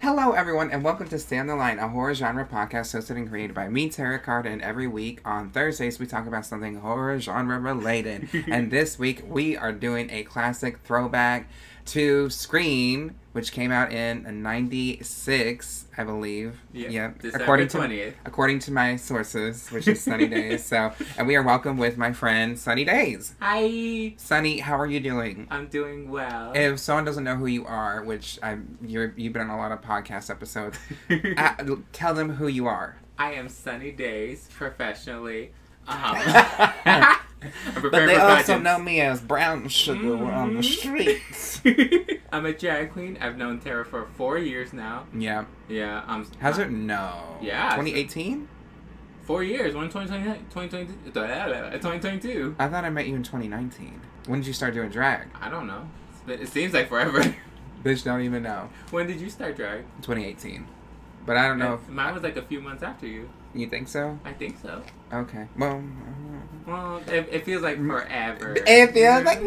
Hello, everyone, and welcome to Stay on the Line, a horror genre podcast hosted and created by me, Tara Carter, and every week on Thursdays we talk about something horror genre related. And this week we are doing a classic throwback to Scream, which came out in '96, I believe. Yeah, according 20th. According to my sources, which is Sunny Daze. And we are welcome with my friend Sunny Daze. Hi. Sunny, how are you doing? I'm doing well. If someone doesn't know who you are, which you've been on a lot of podcast episodes, tell them who you are. I am Sunny Daze professionally. But they also know me as Brown Sugar on the streets. I'm a drag queen. I've known Tara for 4 years now. Yeah. Yeah. How's it? No. Yeah. 2018? 4 years. When 2022. I thought I met you in 2019. When did you start doing drag? I don't know. It seems like forever. Bitch, don't even know. When did you start drag? 2018. But I don't know if... Mine was like a few months after you. You think so? I think so. Okay. Well, it feels like forever. It feels like...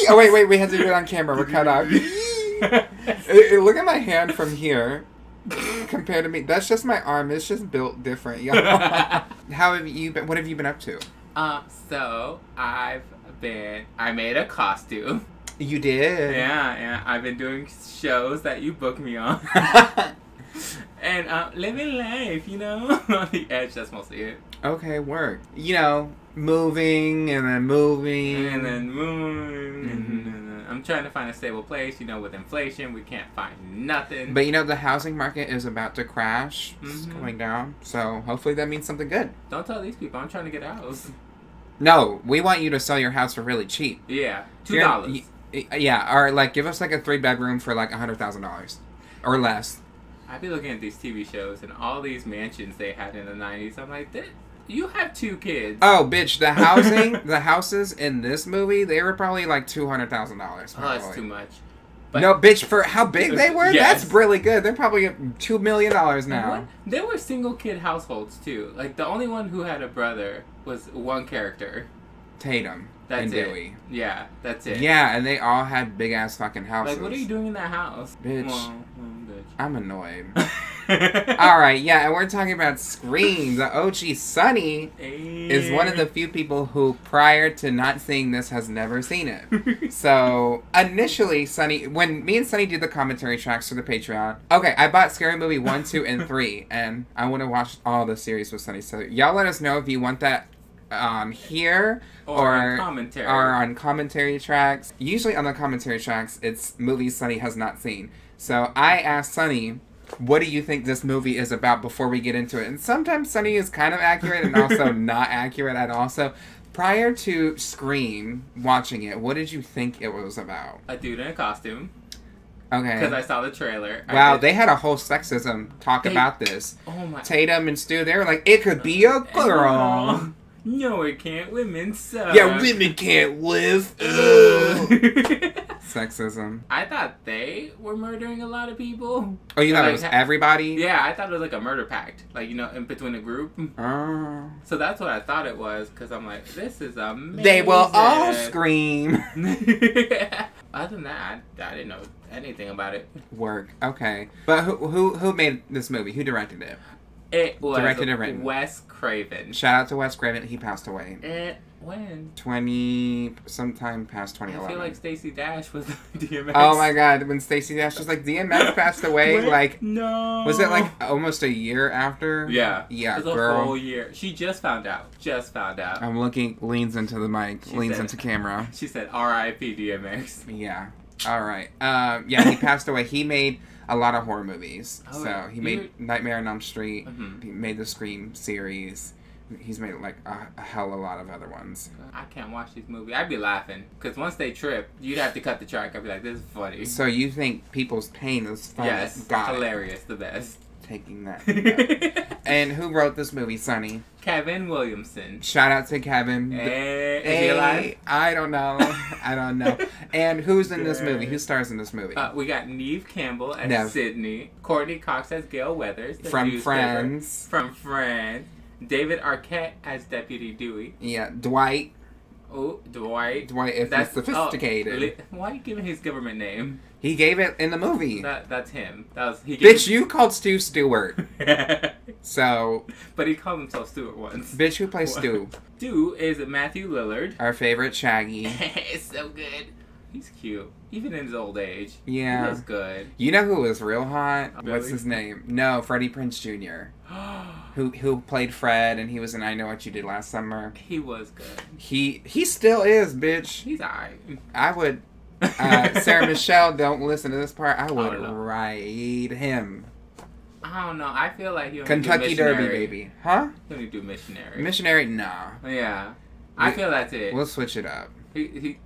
Oh, wait. We have to do it on camera. We're cut off. Look at my hand from here compared to me. That's just my arm. It's just built different, y'all. How have you been? What have you been up to? So I made a costume. You did? Yeah. I've been doing shows that you booked me on. And living life, on the edge, that's mostly it. Okay, work. Moving and then moving. And then moving. And I'm trying to find a stable place. With inflation, we can't find nothing. But the housing market is about to crash. It's going down. So hopefully that means something good. Don't tell these people I'm trying to get a house. No, we want you to sell your house for really cheap. Yeah, $2. Yeah, or give us a 3-bedroom for $100,000 or less. I'd be looking at these TV shows and all these mansions they had in the 90s. I'm like, you have 2 kids. Oh, bitch, the houses in this movie, they were probably $200,000. Oh, that's too much. But no, bitch, for how big they were? Yes. That's really good. They're probably $2 million now. There were single kid households, too. The only one who had a brother was one character. Tatum. That's and it. Dewey. Yeah, that's it. Yeah, and they all had big-ass fucking houses. What are you doing in that house? Bitch. Bitch. I'm annoyed. Alright, yeah, and we're talking about Scream. The OG Sunny is one of the few people who, prior to not seeing this, has never seen it. So, initially, Sunny, when me and Sunny did the commentary tracks for the Patreon, okay, I bought Scary Movie 1, 2, and 3, and I want to watch all the series with Sunny. So, y'all let us know if you want that here or on commentary tracks. Usually on the commentary tracks, it's movies Sunny has not seen. So I asked Sunny, what do you think this movie is about before we get into it? And sometimes Sunny is kind of accurate and also not accurate at all. So prior to Scream, watching it, what did you think it was about? A dude in a costume. Okay. Because I saw the trailer. Wow, they had a whole sexism talk about this. Oh my. Tatum and Stu, they were like, it could be a girl. No, it can't. Women suck. Yeah, women can't live. Sexism. I thought they were murdering a lot of people. Oh, you thought it was everybody? Yeah, I thought it was a murder pact. In between a group. Oh. So that's what I thought it was, because I'm like, this is amazing. They will all scream. Other than that, I didn't know anything about it. Work. Okay. But who made this movie? Who directed it? It was directed and written. Wes Craven. Shout out to Wes Craven. He passed away. When? Sometime past 2011. I feel like Stacey Dash was DMX. Oh my god, when Stacey Dash was DMX passed away, no. Was it almost a year after? Yeah. Yeah, it was girl. a whole year. She just found out. I'm looking, leans into the mic, leans into camera. She said, R.I.P. DMX. Yeah. Alright. Yeah, he passed away. He made a lot of horror movies. Oh, so he made Nightmare on Elm Street. He made the Scream series. He's made a hell of a lot of other ones. I can't watch these movies. I'd be laughing. Because once they trip, you'd have to cut the track. I'd be like, this is funny. So you think people's pain is funny? Yes. Hilarious. The best. Taking that. And who wrote this movie, Sunny? Kevin Williamson. Shout out to Kevin. Is he alive? I don't know. And who's in this movie? Who stars in this movie? We got Neve Campbell as Sydney. Courtney Cox as Gail Weathers. From Friends. David Arquette as Deputy Dewey. Yeah. Dwight. Oh, Dwight. Dwight, if he's sophisticated. Why are you giving his government name? He gave it in the movie. That's him. He bitch, you called Stu Stewart. So. But he called himself Stewart once. Bitch, who plays Stu? Stu is Matthew Lillard. Our favorite Shaggy. It's so good. He's cute. Even in his old age. Yeah. He was good. You know who was real hot? Really? What's his name? No, Freddie Prinze Jr. who played Fred, and he was in I Know What You Did Last Summer. He was good. He still is, bitch. He's alright. I would... Sarah Michelle, don't listen to this part. I would ride him. I don't know. I feel like he'll Kentucky Derby, baby. Huh? He'll do missionary. Missionary? Nah. Yeah. I feel that's it. We'll switch it up. He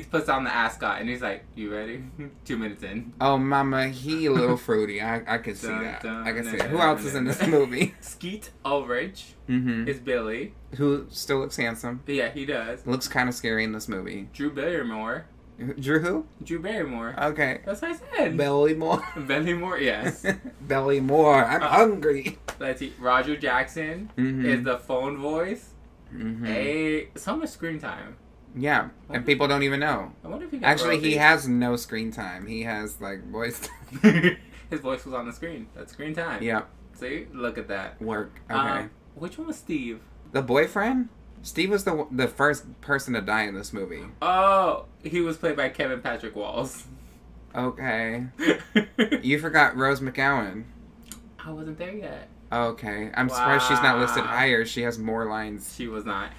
puts on the ascot and he's like, "You ready?" 2 minutes in. Oh, mama, he a little fruity. I can see that. I can see that. Who else is in this movie? Skeet Ulrich is Billy. Who still looks handsome. Yeah, he does. Looks kind of scary in this movie. Drew Barrymore. Drew who? Drew Barrymore. Okay. That's what I said. Bellymore. Bellymore, yes. Bellymore. I'm hungry. Let's see. Roger Jackson is the phone voice. Hey, so much screen time. Yeah, and people don't even know. I wonder if he got Actually, he has no screen time. He has, like, voice time. His voice was on the screen. That's screen time. Yep. See? Look at that. Work. Okay. Which one was Steve? The boyfriend? Steve was the first person to die in this movie. Oh, he was played by Kevin Patrick Walls. Okay. You forgot Rose McGowan. I wasn't there yet. Okay. I'm surprised she's not listed higher. She has more lines. She was not.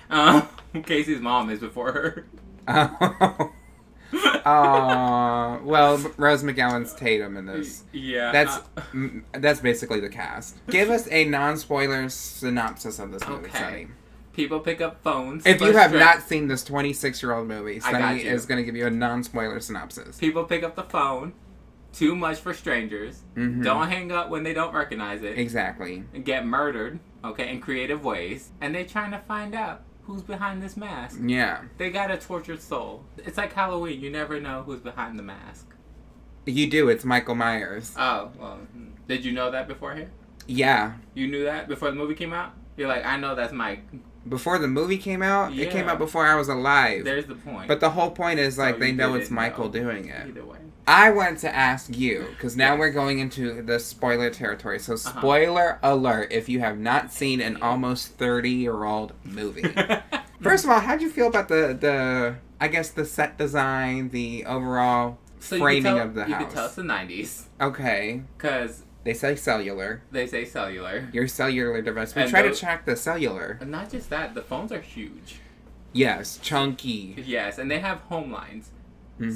Casey's mom is before her. Oh. Well, Rose McGowan's Tatum in this. Yeah. That's basically the cast. Give us a non-spoiler synopsis of this movie, Sunny. People pick up phones. If you have not seen this 26-year-old movie, Sunny is going to give you a non-spoiler synopsis. People pick up the phone. Too much for strangers. Don't hang up when they don't recognize it. Exactly. Get murdered, okay, in creative ways. And they're trying to find out who's behind this mask. Yeah. They got a tortured soul. It's like Halloween. You never know who's behind the mask. You do. It's Michael Myers. Oh, well. Did you know that beforehand? Yeah. You knew that before the movie came out? You're like, I know that's Mike. Before the movie came out? Yeah. It came out before I was alive. There's the point. But the whole point is, like, they know it's Michael doing it. Either way. I wanted to ask you, because now we're going into the spoiler territory. So, spoiler alert if you have not seen an almost 30-year-old movie. First of all, how'd you feel about the I guess, the set design, the overall framing of the house? You can tell it's the 90s. Okay. Because... They say cellular. They say cellular. Your cellular device. We try to track the cellular. And not just that, the phones are huge. Yes, chunky. Yes, and they have home lines.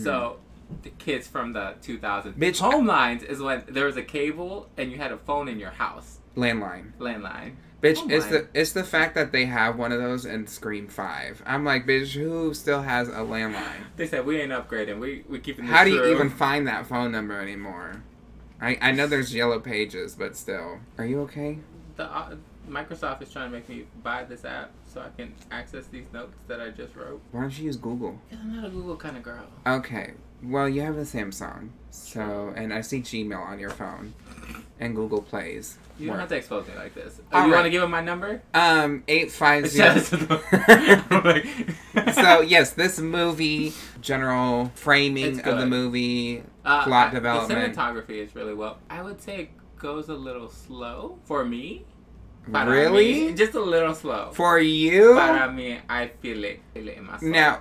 So... The kids from the 2000s. Bitch, home lines is when there was a cable and you had a phone in your house. Landline. Home Bitch, line. it's the fact that they have one of those in Scream 5. I'm like, bitch, who still has a landline? They said we ain't upgrading. We keeping this How do you even find that phone number anymore? I know there's yellow pages, but still. Are you okay? Microsoft is trying to make me buy this app so I can access these notes that I just wrote. Why don't you use Google? Because I'm not a Google kind of girl. Okay. Well, you have a Samsung, so, and I see Gmail on your phone, and Google Plays. You don't have to expose me like this. You want to give him my number? 850. So, yes, this movie, general framing of the movie, plot development. The cinematography is really well. I would say it goes a little slow for me. But really? Just a little slow. For you? But I mean, I feel it in my soul. Now,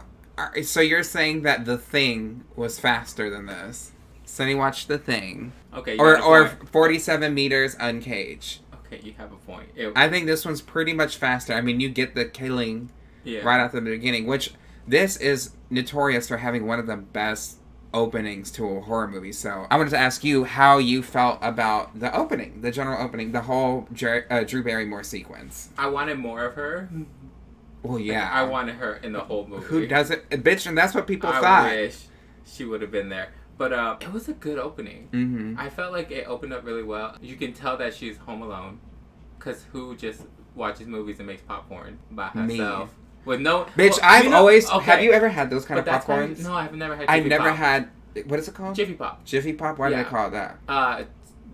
so you're saying that The Thing was faster than this? Sunny watched The Thing. Okay. Or 47 Meters Uncaged. Okay, you have a point. I think this one's pretty much faster. I mean, you get the killing right at the beginning, which this is notorious for having one of the best openings to a horror movie. So I wanted to ask you how you felt about the opening, the general opening, the whole Drew Barrymore sequence. I wanted more of her. Well, yeah. I wanted her in the whole movie. Who doesn't? Bitch, and that's what people thought. I wish she would have been there. But it was a good opening. I felt like it opened up really well. You can tell that she's home alone. Because who just watches movies and makes popcorn by herself? Me. With no... Bitch, I've always... Okay. Have you ever had those kind of popcorns? No, I've never had I've never had... What is it called? Jiffy Pop. Jiffy Pop? Why do they call it that?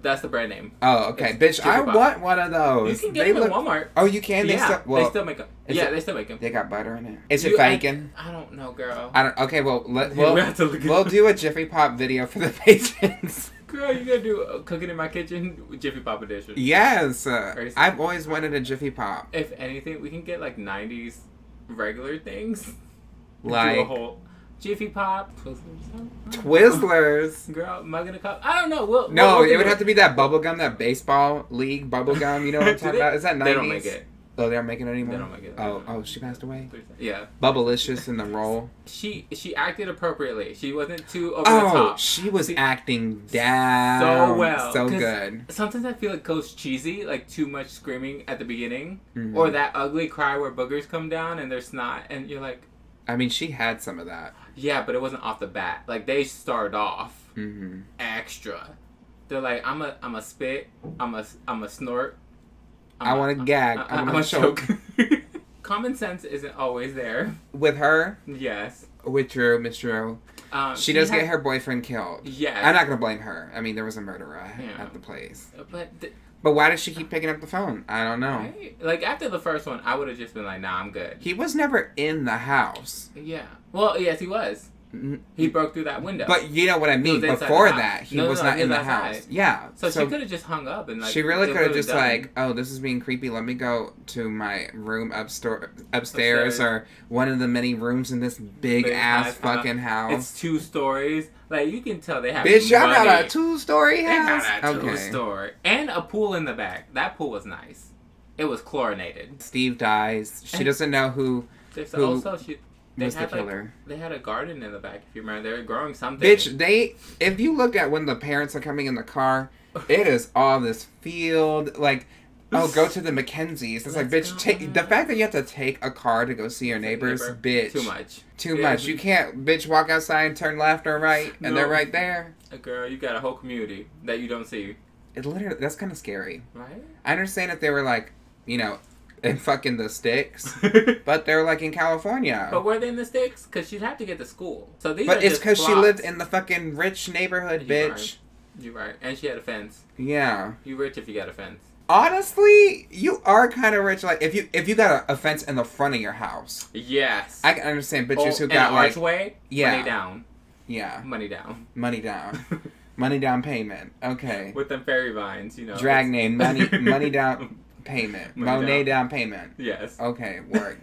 That's the brand name. Oh, okay. Bitch, I want one of those. You can get them at Walmart. Oh, you can? They still make them. Yeah, they still make them. They got butter in it. Is it bacon? I don't know, girl. Okay, well, we'll do a Jiffy Pop video for the patrons. Girl, you gotta do cooking in my kitchen Jiffy Pop edition. Yes. I've always wanted a Jiffy Pop. If anything, we can get like 90s regular things. Like do a whole Jiffy Pop, Twizzlers. Girl, mug in a cup. I don't know. No, it would have to be that bubblegum, that baseball league bubblegum. You know what I'm talking about? Is that 90s? They don't make it. Oh, they don't make it anymore? They don't make it. Oh, she passed away? Yeah. Bubblicious in the role. She acted appropriately. She wasn't too over the top. Oh, she was acting down. So well. So good. Sometimes I feel it goes cheesy, like too much screaming at the beginning. Mm-hmm. Or that ugly cry where boogers come down and they're snot and you're like... I mean, she had some of that. Yeah, but it wasn't off the bat. Like, they started off extra. They're like, I'm a spit, I'm a snort. I want to gag. I want to choke. Common sense isn't always there. With her? Yes. With Drew, Miss Drew. She does get her boyfriend killed. Yes. I'm not going to blame her. I mean, there was a murderer at the place. But why does she keep picking up the phone? I don't know. Right? Like, after the first one, I would have just been like, nah, I'm good. He was never in the house. Yeah. Well, yes, he was. He broke through that window. But you know what I mean. Before that, he was not in the house. Yeah. So she could have just hung up and like. She really could have just like, oh, this is being creepy. Let me go to my room upstairs or one of the many rooms in this big ass fucking house. It's 2 stories. Like you can tell they have. Bitch, y'all got a 2-story house. They got a 2-story and a pool in the back. That pool was nice. It was chlorinated. Steve dies. She doesn't know who. They had they had a garden in the back, if you remember. They were growing something. Bitch, if you look at when the parents are coming in the car, it is all this field. Like, oh, go to the Mackenzies. It's like, bitch, the fact that you have to take a car to go see your neighbors, bitch. Too much. You can't, bitch, walk outside and turn left or right, and they're right there. Girl, you got a whole community that you don't see. It literally, that's kind of scary. Right? I understand if they were like, you know, in fucking the sticks, but they're like in California. But were they in the sticks? Because she'd have to get to school. So these but it's because she lived in the fucking rich neighborhood, bitch. You're right. And she had a fence. Yeah. You rich if you got a fence. Honestly, you are kind of rich. Like if you got a fence in the front of your house. Yes. I can understand bitches who got like archway. Yeah. Money down. Yeah. Money down. Money down. Money down payment. Okay. With them fairy vines, you know. Drag name. Money down. Payment. Monet down payment. Yes. Okay, work.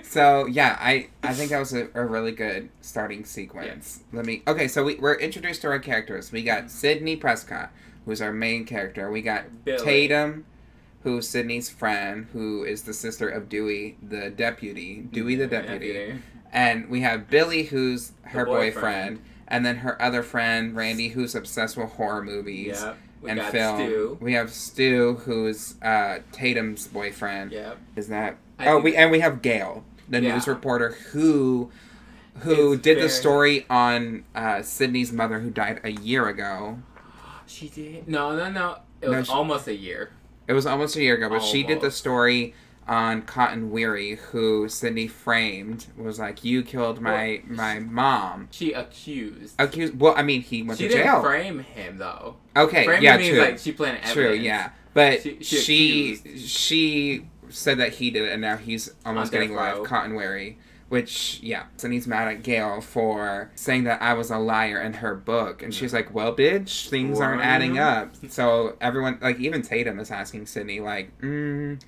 So, yeah, I think that was a really good starting sequence. Yes. So we're introduced to our characters. We got Sydney Prescott, who's our main character. We got Billy. Tatum, who's Sydney's friend, who is the sister of Dewey, the deputy. And we have Billy, who's her boyfriend. And then her other friend, Randy, who's obsessed with horror movies. Yep. We got Stu. We have Stu, who's Tatum's boyfriend. Yep. Is that? We have Gail, the news reporter who did the story on Sydney's mother who died a year ago. She did? No. It was almost a year. It was almost a year ago, but she did the story on Cotton Weary, who Sydney framed, was like, you killed my mom. She accused. Well, I mean, he went to jail. She didn't frame him, though. Okay, Framing means, like, she planted evidence. True, yeah. But she said that he did it, and now he's almost getting life. Cotton Weary. Which, yeah. Sydney's mad at Gail for saying that I was a liar in her book. And she's like, well, bitch, things aren't adding up. So everyone, like, even Tatum is asking Sydney, like, are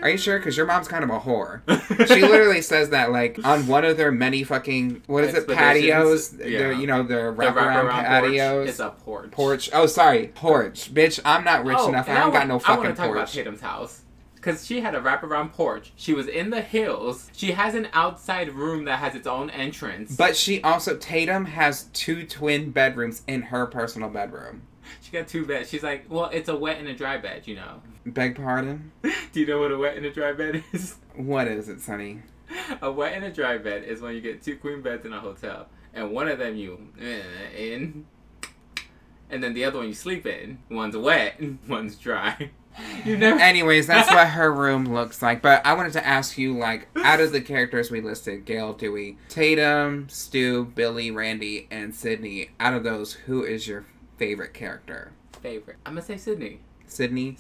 you sure? Because your mom's kind of a whore. She literally says that, like, on one of their many fucking, patios? Yeah. Their wraparound patios. Porch. It's a porch. Porch. Oh, sorry. Porch. Bitch, I'm not rich enough. I don't got no fucking porch. I want to talk about Tatum's house. Because she had a wraparound porch. She was in the hills. She has an outside room that has its own entrance. But Tatum has 2 twin bedrooms in her personal bedroom. She got 2 beds. She's like, well, it's a wet and a dry bed, you know. Beg pardon? Do you know what a wet and a dry bed is? What is it, Sunny? A wet and a dry bed is when you get 2 queen beds in a hotel. And one of them you in. And then the other one you sleep in. One's wet and one's dry. Anyways, that's what her room looks like. But I wanted to ask you, like, out of the characters we listed, Gail, Dewey, Tatum, Stu, Billy, Randy, and Sydney, out of those, who is your favorite character? favorite? I'm gonna say Sydney. Sydney.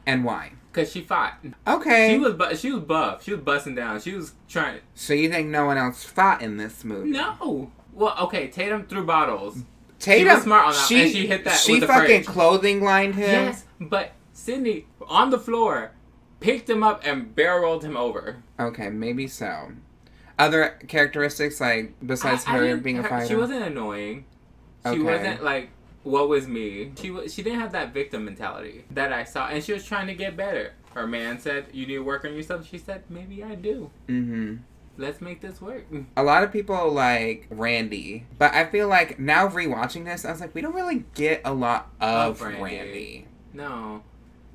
And why? Because she fought. Okay. She was buff. She was busting down. She was trying. So you think no one else fought in this movie? No. Well, okay. Tatum threw bottles. Tatum, she was smart on that, and she hit that. She with the fucking fridge. clothing lined him. Yes, but Sydney on the floor picked him up and barrel rolled him over. Okay, maybe so. Other characteristics, like besides her being a fighter, she wasn't annoying. She wasn't like, "What was me?" She didn't have that victim mentality that I saw, and she was trying to get better. Her man said, "You need to work on yourself." She said, "Maybe I do." Mm-hmm. Let's make this work. A lot of people like Randy, but I feel like now rewatching this, I was like, we don't really get a lot of Randy. No.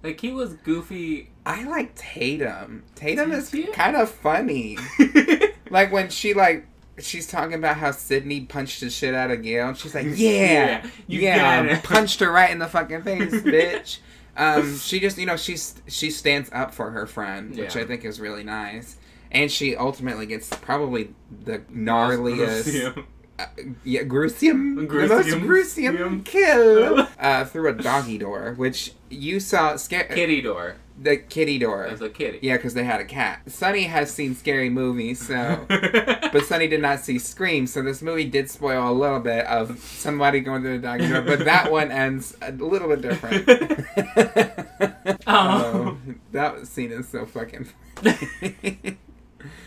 Like, he was goofy. I like Tatum. Tatum is kind of funny. Like, when she's talking about how Sydney punched the shit out of Gail, and she's like, yeah, punched her right in the fucking face, bitch. She just, she stands up for her friend, which I think is really nice. And she ultimately gets probably the gnarliest... gruesome. The most gruesome kill through a doggy door, which you saw... Kitty door. The kitty door. That's a kitty. Yeah, because they had a cat. Sunny has seen scary movies, so... but Sunny did not see Scream, so this movie did spoil a little bit of somebody going through the doggy door, but that one ends a little bit different. That scene is so fucking funny.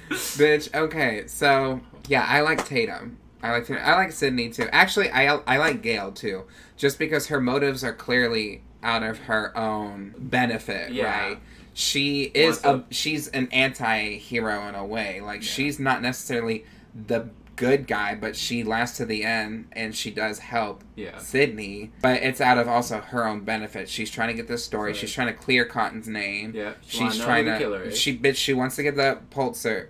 Bitch, okay, so... Yeah, I like Tatum. I like Sydney, too. Actually, I like Gail, too. Just because her motives are clearly out of her own benefit, right? She is she's an anti-hero in a way. Like, she's not necessarily the good guy, but she lasts to the end, and she does help Sydney. But it's out of also her own benefit. She's trying to get this story. Right. She's trying to clear Cotton's name. Yeah, she's trying to... She wants to get the Pulitzer.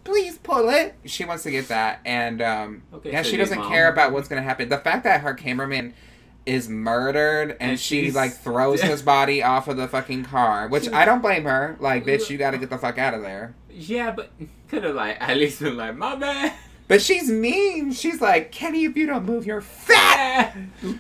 Please pull it. She wants to get that, and she doesn't care about what's gonna happen. The fact that her cameraman is murdered and she like throws his body off of the fucking car, which I don't blame her. Like, bitch, you gotta get the fuck out of there. Yeah, but could have like at least been like, my bad. But she's mean. She's like, Kenny, if you don't move your fat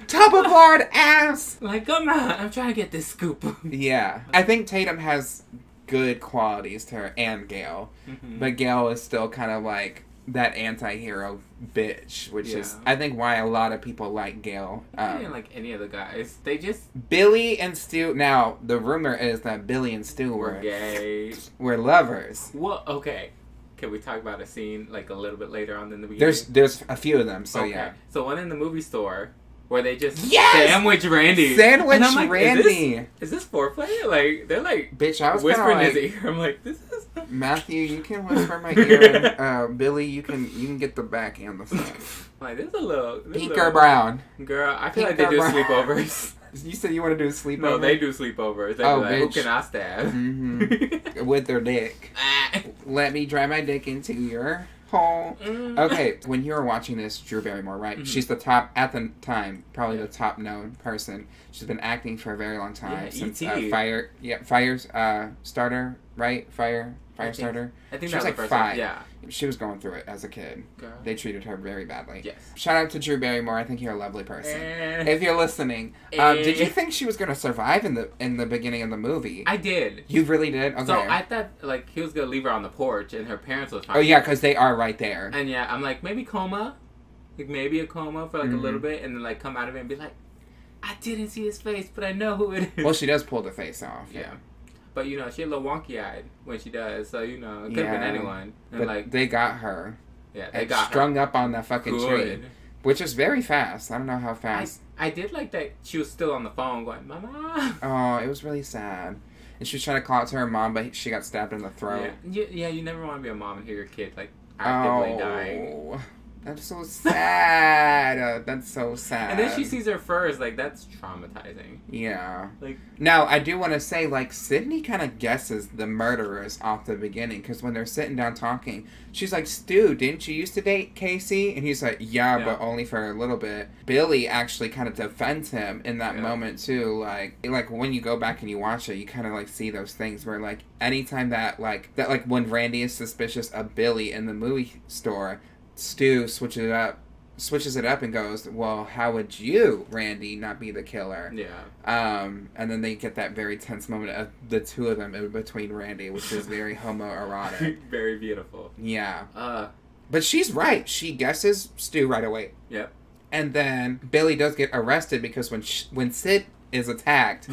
tub-of-lard ass. Like, come on, I'm trying to get this scoop. Yeah. I think Tatum has good qualities to her, and Gail. Mm-hmm. But Gail is still kind of like that anti-hero bitch, which is, I think, why a lot of people like Gail. I didn't like any of the guys. They just... Billy and Stu... Now, the rumor is that Billy and Stu were gay. Were lovers. Well, okay. Can we talk about a scene like a little bit later on in the beginning? There's a few of them, so yeah. So one in the movie store where they just sandwich Randy. Sandwich like, Randy. Is this foreplay? Like, they're like, bitch, I was whispering like, his ear. I'm like, this is... Matthew, you can whisper in my ear, and Billy, you can get the back and the front. Like, there's a little... Pinker Brown. Girl, I feel like they do sleepovers. You said you want to do sleepovers? No, they do sleepovers. They be like, bitch. who can I stab? Mm-hmm. With their dick. Let me drive my dick into your hole. Okay, when you were watching this, Drew Barrymore, right? Mm-hmm. She's the top, at the time, probably the top known person. She's been acting for a very long time. Since Fire's starter, right? Firestarter. I think she was like 5. One. Yeah. She was going through it as a kid. Girl. They treated her very badly. Yes. Shout out to Drew Barrymore. I think you're a lovely person. If you're listening, did you think she was going to survive in the beginning of the movie? I did. You really did? Okay. So I thought like he was going to leave her on the porch and her parents was fine. Oh yeah, because they are right there. And yeah, I'm like, maybe coma, like maybe a coma for like a little bit, and then like come out of it and be like, I didn't see his face, but I know who it is. Well, she does pull the face off. Yeah. But, she a little wonky-eyed when she does, so, it could have been anyone. And, but like, they got her. Yeah, they got strung her. up on that fucking tree. Which is very fast. I don't know how fast. I did like that she was still on the phone going, Mama! Oh, it was really sad. And she was trying to call out to her mom, but she got stabbed in the throat. Yeah, you never want to be a mom and hear your kid, like, actively dying. That's so sad. That's so sad. And then she sees her first. Like, that's traumatizing. Yeah. Like, now, I do want to say, like, Sydney kind of guesses the murderers off the beginning. Because when they're sitting down talking, she's like, Stu, didn't you used to date Casey? And he's like, yeah, but only for a little bit. Billy actually kind of defends him in that moment, too. Like, when you go back and you watch it, you kind of, like, see those things where, like, anytime that when Randy is suspicious of Billy in the movie store, Stu switches it up and goes, well, how would you, Randy, not be the killer? Yeah. And then they get that very tense moment of the two of them in between Randy, which is very homoerotic. Very beautiful. Yeah. But she's right. She guesses Stu right away. Yep. And then Billy does get arrested because when Sid is attacked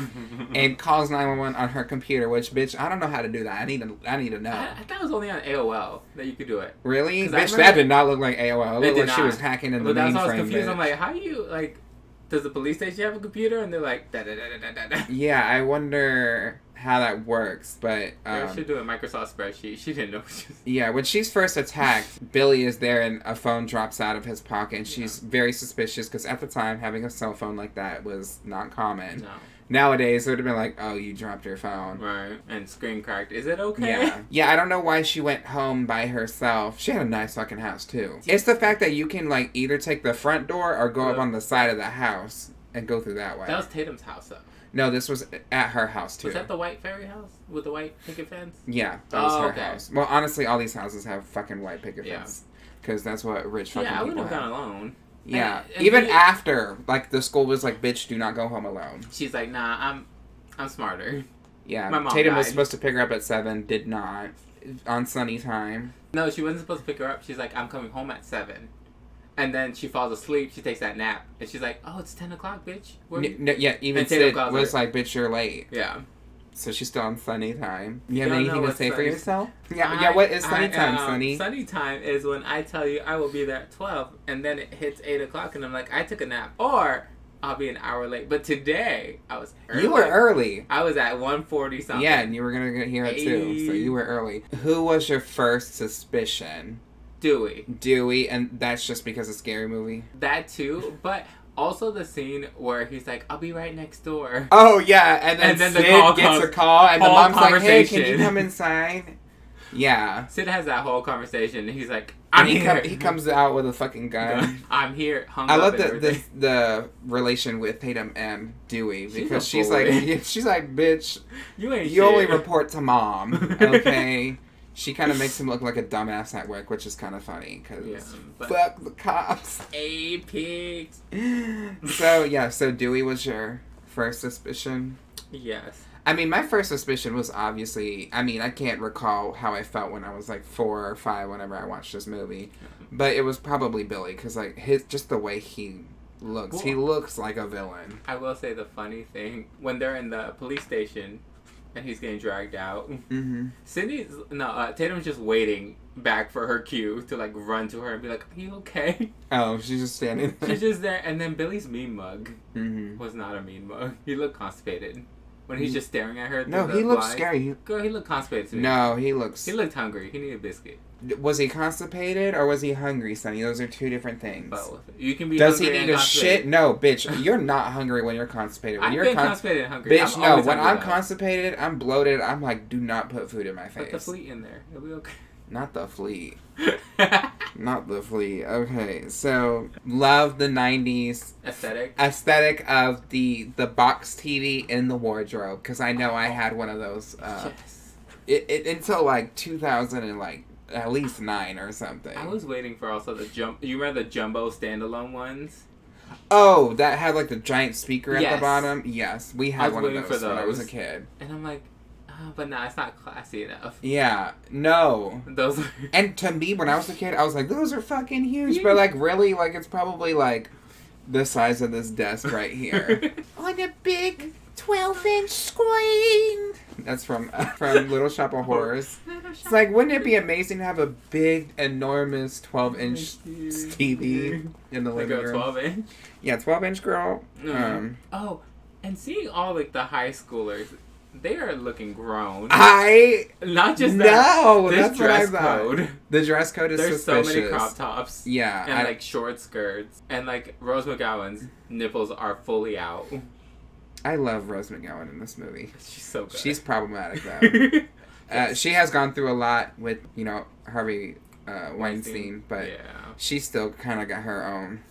and calls 911 on her computer, which, bitch, I don't know how to do that. I need to know. I thought it was only on AOL that you could do it. Really? Bitch, that did not look like AOL. It looked like she was hacking in the mainframe. But that's why I was confused. I'm like, how do you, like, does the police station have a computer? And they're like, da-da-da-da-da-da. Yeah, I wonder how that works, but... she should do a Microsoft spreadsheet. She didn't know. Yeah, when she's first attacked, Billy is there and a phone drops out of his pocket, and she's very suspicious, because at the time, having a cell phone like that was not common. No. Nowadays, it would have been like, oh, you dropped your phone. Right. And screen cracked. Is it okay? Yeah. Yeah, I don't know why she went home by herself. She had a nice fucking house, too. It's the fact that you can, like, either take the front door or go up on the side of the house and go through that way. That was Tatum's house, though. No, this was at her house, too. Was that the white fairy house with the white picket fence? Yeah, that was her house. Well, honestly, all these houses have fucking white picket fence. Because that's what rich fucking people have. Yeah, I wouldn't have gone alone. Yeah. And even after, like, the school was like, bitch, do not go home alone. She's like, nah, I'm smarter. Yeah. My mom Tatum died. was supposed to pick her up at 7, did not. On Sunny time. No, she wasn't supposed to pick her up. She's like, I'm coming home at 7. And then she falls asleep. She takes that nap. And she's like, oh, it's 10 o'clock, bitch. Yeah, even Sid was like, bitch, you're late. Yeah. So she's still on Sunny time. You have anything to say for yourself? Yeah, what is Sunny time, Sunny? Sunny time is when I tell you I will be there at 12, and then it hits 8 o'clock, and I'm like, I took a nap. Or I'll be an hour late. But today, I was early. You were early. I was at 1:40 something. Yeah, and you were going to get here at 2, so you were early. Who was your first suspicion? Dewey, and that's just because of Scary Movie? That too, but also the scene where he's like, I'll be right next door. Oh, yeah, and then Sid gets a call, and the mom's like, hey, can you come inside? Yeah. Sid has that whole conversation, and he's like, I'm here. He comes out with a fucking gun. I'm here. I love the relation with Tatum and Dewey, because she's like, bitch, you only report to mom, okay? She kind of makes him look like a dumbass at work, which is kind of funny, because fuck the cops. Apex. So Dewey was your first suspicion? Yes. I mean, my first suspicion was obviously, I can't recall how I felt when I was like 4 or 5 whenever I watched this movie, but it was probably Billy, because like just the way he looks, he looks like a villain. I will say the funny thing, when they're in the police station, and he's getting dragged out. Mm-hmm. Tatum's just waiting back for her cue to like run to her and be like, "Are you okay?" Oh, she's just standing there. She's just there, and then Billy's mean mug was not a mean mug. He looked constipated when he's just staring at her. No, he looked scary. Girl, he looked constipated to me. No, he looked hungry. He needed a biscuit. Was he constipated or was he hungry, Sonny? Those are two different things. Both. You can be. Does he need a shit? No, bitch. You're not hungry when you're constipated. When you're constipated and hungry. Bitch, no. When I'm constipated, I'm bloated. I'm like, do not put food in my face. Put the fleet in there. It'll be okay. Not the fleet. Not the fleet. Okay, so love the 90s aesthetic of the box TV in the wardrobe, because I know I had one of those. It until like 2000 and like at least 9 or something. I was waiting for also the You remember the jumbo standalone ones? Oh, that had like the giant speaker at the bottom. Yes, we had one of those when I was a kid. And I'm like, but no, it's not classy enough. Yeah, no. Those. And to me, when I was a kid, I was like, those are fucking huge. But like, really, like it's probably like the size of this desk right here on a big 12-inch screen. That's from Little Shop of Horrors. It's like, wouldn't it be amazing to have a big, enormous 12-inch TV in the living room? 12-inch? Yeah, 12-inch, girl. Oh, and seeing all like the high schoolers they are looking grown. Not just that. No, this that's dress what I code. The dress code is There's suspicious. so many crop tops. Yeah. And like short skirts. And like Rose McGowan's nipples are fully out. I love Rose McGowan in this movie. She's so good. She's problematic though. She has gone through a lot with, Harvey Weinstein, but she still kind of got her own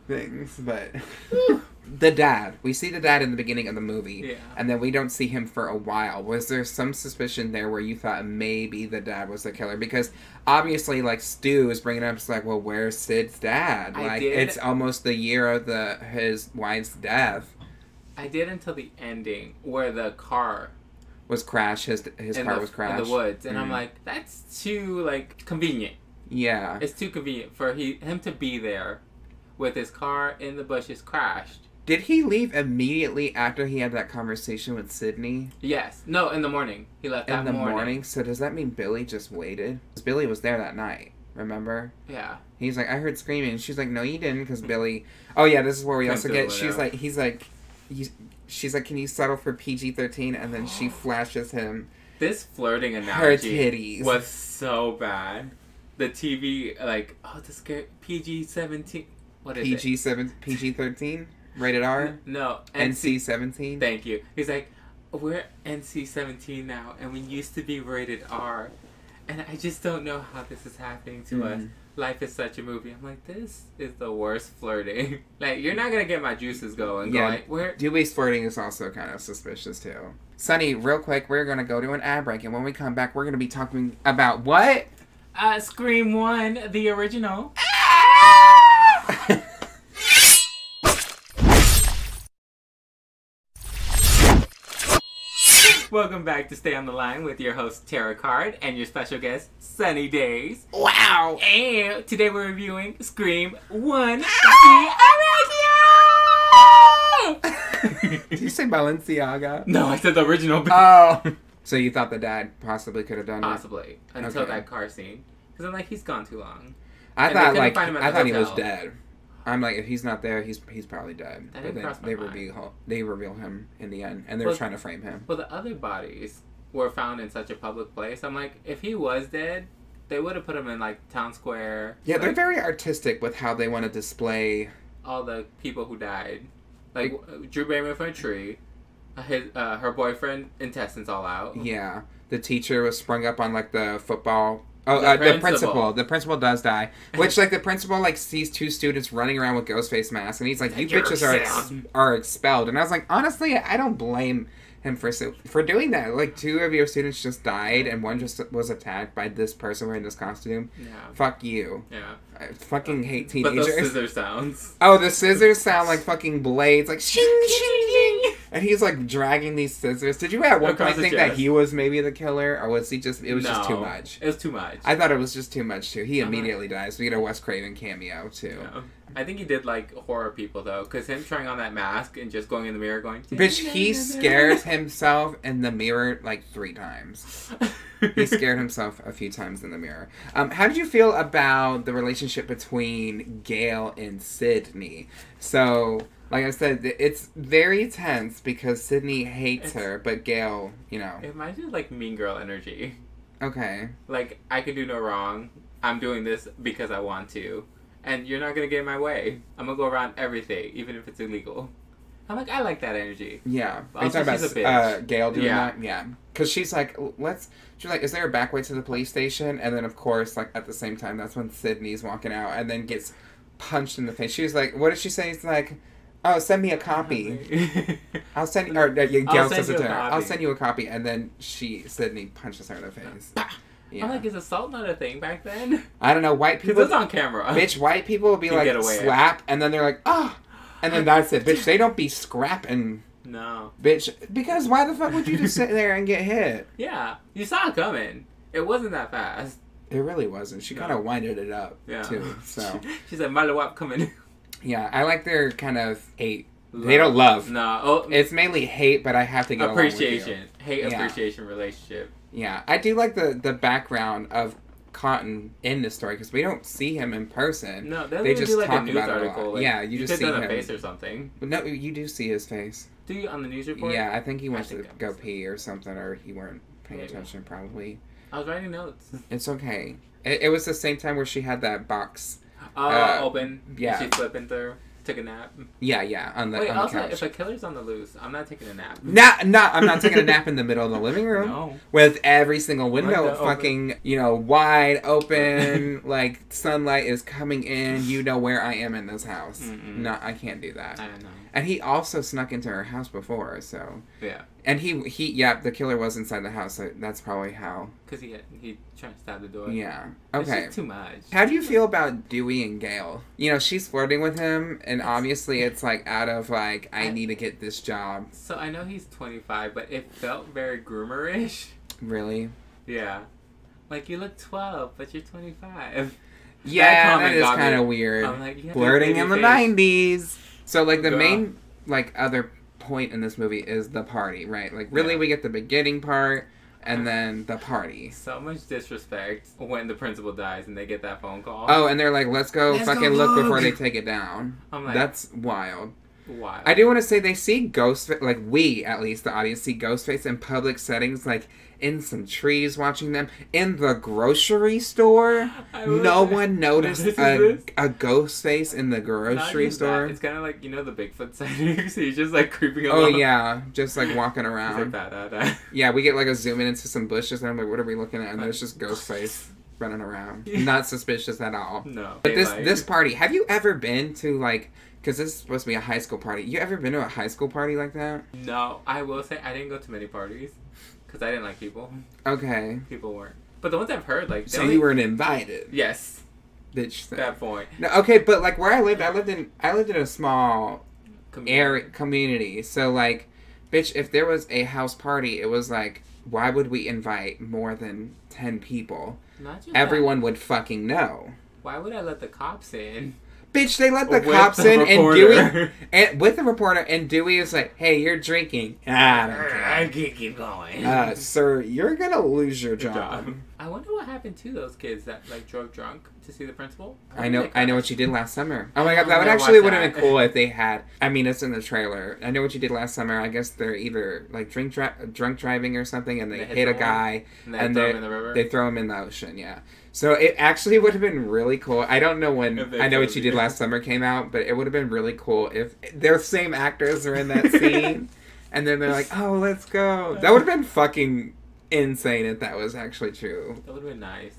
things. But the dad, we see the dad in the beginning of the movie, and then we don't see him for a while. Was there some suspicion there where you thought maybe the dad was the killer? Because obviously, like, Stu is bringing up, it's like, well, where's Sid's dad? Like, it's almost the year of his wife's death. I did until the ending where the car was crashed. His car was crashed in the woods, and I'm like, that's too like convenient. Yeah, it's too convenient for him to be there with his car in the bushes crashed. Did he leave immediately after he had that conversation with Sydney? Yes. No, in the morning. He left that morning. In the morning? So does that mean Billy just waited? Because Billy was there that night, remember? Yeah. He's like, I heard screaming. And she's like, no, you didn't, because Billy... Oh, yeah, this is where we also get... She's like, can you settle for PG-13? And then she flashes him... This flirting analogy... Her titties. ...was so bad. The TV, like, the scare... PG-17... What is it? PG-13? Rated R? No. NC-17? Thank you. He's like, we're NC-17 now, and we used to be rated R. And I just don't know how this is happening to us. Life is such a movie. I'm like, this is the worst flirting. Like, you're not going to get my juices going. Yeah, Dewey's flirting is also kind of suspicious, too. Sunny, real quick, we're going to go to an ad break, and when we come back, we're going to be talking about what? Scream 1, the original. Welcome back to Stay on the Line with your host, Tara Card, and your special guest, Sunny Daze. Wow! And today we're reviewing Scream 1, the original! Did you say Balenciaga? No, I said the original. Oh! So you thought the dad possibly could have done it? Possibly. Until that car scene. Because I'm like, he's gone too long. I thought he was dead. I'm like, if he's not there, he's probably dead. But then they reveal him in the end, and they're trying to frame him. Well, the other bodies were found in such a public place. I'm like, if he was dead, they would have put him in like Town Square. Yeah, they're very artistic with how they want to display all the people who died. Like Drew Barrymore from a tree, her boyfriend, intestines all out. Yeah, the teacher was sprung up on like the football. Oh, the principal. The principal does die. Which, like, the principal, like, sees two students running around with Ghostface masks, and he's like, you bitches are expelled. And I was like, honestly, I don't blame him for doing that. Like, two of your students just died, and one just was attacked by this person wearing this costume. Yeah. Fuck you. Yeah. I fucking hate teenagers. But those scissors sounds. Oh, the scissors sound like fucking blades. Like, shing, shing, shing. And he's, like, dragging these scissors. Did you at one point think that he was maybe the killer? Or was he just... It was just too much. It was too much. I thought it was just too much, too. He immediately dies. We get a Wes Craven cameo, too. Yeah. I think he did, like, horror people, though. Because him trying on that mask and just going in the mirror going... Bitch, he scared himself in the mirror, like, 3 times. He scared himself a few times in the mirror. How did you feel about the relationship between Gail and Sydney? So, like I said, it's very tense because Sydney hates her, but Gail, It reminds me of, like, Mean Girl energy. Okay. Like, I could do no wrong. I'm doing this because I want to. And you're not going to get in my way. I'm going to go around everything, even if it's illegal. I'm like, I like that energy. Yeah. Are you talking about Gail doing that? Yeah. Because she's like, is there a back way to the police station? And then, of course, like, at the same time, that's when Sydney's walking out and then gets punched in the face. She was like, what did she say? It's like, oh, send me a copy. I'll send you, Gail says it to her. I'll send you a copy. And then Sydney punches her in the face. Yeah. I'm like, is assault not a thing back then? I don't know. White people... Because it's on camera. Bitch, white people will be like, slap, and then they're like, oh. And then that's it. Bitch, they don't be scrapping. No. Bitch, because why the fuck would you just sit there and get hit? Yeah. You saw it coming. It wasn't that fast. It really wasn't. She kind of winded it up, too. So. She said, Malawap coming. Yeah, I like their kind of hate. They don't love. No. Oh, it's mainly hate, but I have to get appreciation. Hate, appreciation relationship. Yeah, I do like the background of cotton in the story because we don't see him in person. No, they just do like a news article. Like, yeah, you just see him. Face or something. No, you do see his face. Do you on the news report? Yeah, I think he went to go pee or something, or he weren't paying attention probably. I was writing notes. It's okay. It was the same time where she had that box. Open. Yeah. She flipping through. Took a nap. Yeah, on the couch. If a killer's on the loose, I'm not taking a nap. I'm not taking a nap in the middle of the living room. No. With every single window fucking, wide open, like sunlight is coming in. You know where I am in this house. No, I can't do that. I know. And he also snuck into her house before, so. Yeah. And the killer was inside the house, so that's probably how. Because he tried to stab the door. Yeah. Okay. It's just too much. How do you feel about Dewey and Gail? She's flirting with him, and obviously it's like out of like, I need to get this job. So I know he's 25, but it felt very groomerish. Really? Yeah. Like, you look 12, but you're 25. Yeah, that is kind of weird. I'm like, flirting in the 90s. So, like, the main, like, other point in this movie is the party, right? Like, really, we get the beginning part, and then the party. So much disrespect when the principal dies and they get that phone call. Oh, and they're like, let's go look before they take it down. I'm like, that's wild. Wild. I do want to say they see Ghostface, like, we, at least, the audience, see Ghostface in public settings, like, in some trees watching them. In the grocery store, no one noticed a ghost face in the grocery store. It's kind of like, the Bigfoot sightings. He's just like creeping along. Oh, yeah. Just like walking around. He's like, Yeah, we get like a zoom in into some bushes and I'm like, what are we looking at? And there's just ghost face running around. Not suspicious at all. No. But this party, have you ever been to like... Because this is supposed to be a high school party. You ever been to a high school party like that? No. I will say I didn't go to many parties. Because I didn't like people. Okay. People weren't. But the ones I've heard, like... So you weren't invited? Yes. Bitch thing. That point. No, okay, but like where I lived in a small community. So like, bitch, if there was a house party, it was like, why would we invite more than 10 people? Not just Everyone would fucking know. Why would I let the cops in? Bitch, they let the cops in and Dewey with the reporter, and Dewey is like, "Hey, you're drinking." I don't care. I can't keep going. Sir, you're gonna lose your job. I wonder what happened to those kids that like drove drunk to see the principal. I know what you did last summer. Oh my god, that would have been cool if they had. I mean, it's in the trailer. I know what you did last summer. I guess they're either like drunk driving or something, and they hit a guy, and throw him in the river. They throw him in the ocean. Yeah. So it actually would have been really cool. I don't know when I Know What You Did Last Summer came out, but it would have been really cool if their same actors are in that scene, and then they're like, "Oh, let's go." That would have been fucking insane if that was actually true. That would have been nice.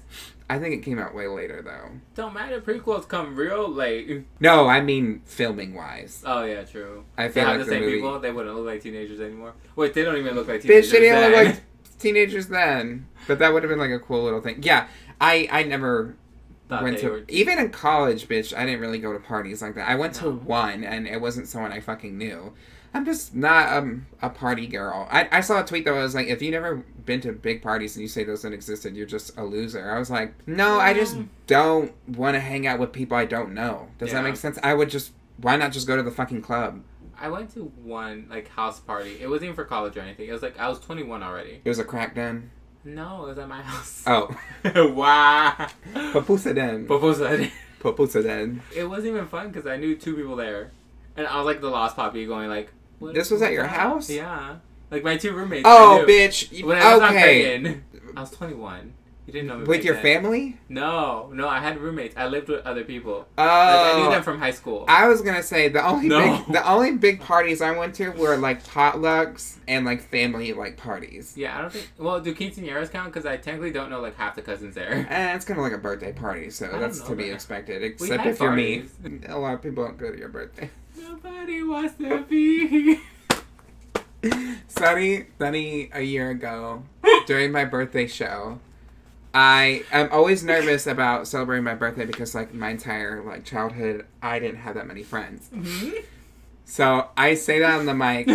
I think it came out way later though. Don't matter. Prequels come real late. No, I mean filming wise. Oh yeah, true. I feel like the same movie... people. They wouldn't look like teenagers anymore. Wait, they don't even look like teenagers. Bitch, they didn't look like teenagers then. But that would have been like a cool little thing. Yeah. I never went to... Even in college, bitch, I didn't really go to parties like that. I went to one, and it wasn't someone I fucking knew. I'm just not a party girl. I saw a tweet that was like, if you've never been to big parties and you say those don't exist, you're just a loser. I was like, no, I just don't want to hang out with people I don't know. Does that make sense? Why not just go to the fucking club? I went to one, like, house party. It wasn't even for college or anything. It was like, I was 21 already. It was a crack den? No, it was at my house. Oh. Wow. Papusa den. Papusa den. It wasn't even fun because I knew 2 people there. And I was like the lost puppy going like... This was at your house? Yeah. Like my 2 roommates. Oh, bitch. When I was not pregnant. I was 21. You didn't know me. With your family? No, I had roommates. I lived with other people. Oh. Like, I knew them from high school. I was gonna say the only big parties I went to were like potlucks and like family like parties. Yeah, I don't think. Well, do quinceañeras count? Because I technically don't know like half the cousins there. It's kind of like a birthday party, so that's to be expected. Except if you're me. A lot of people don't go to your birthday. Nobody wants to be. Sunny, a year ago, during my birthday show. I'm always nervous about celebrating my birthday because, like, my entire, like, childhood, I didn't have that many friends. Mm-hmm. So, I say that on the mic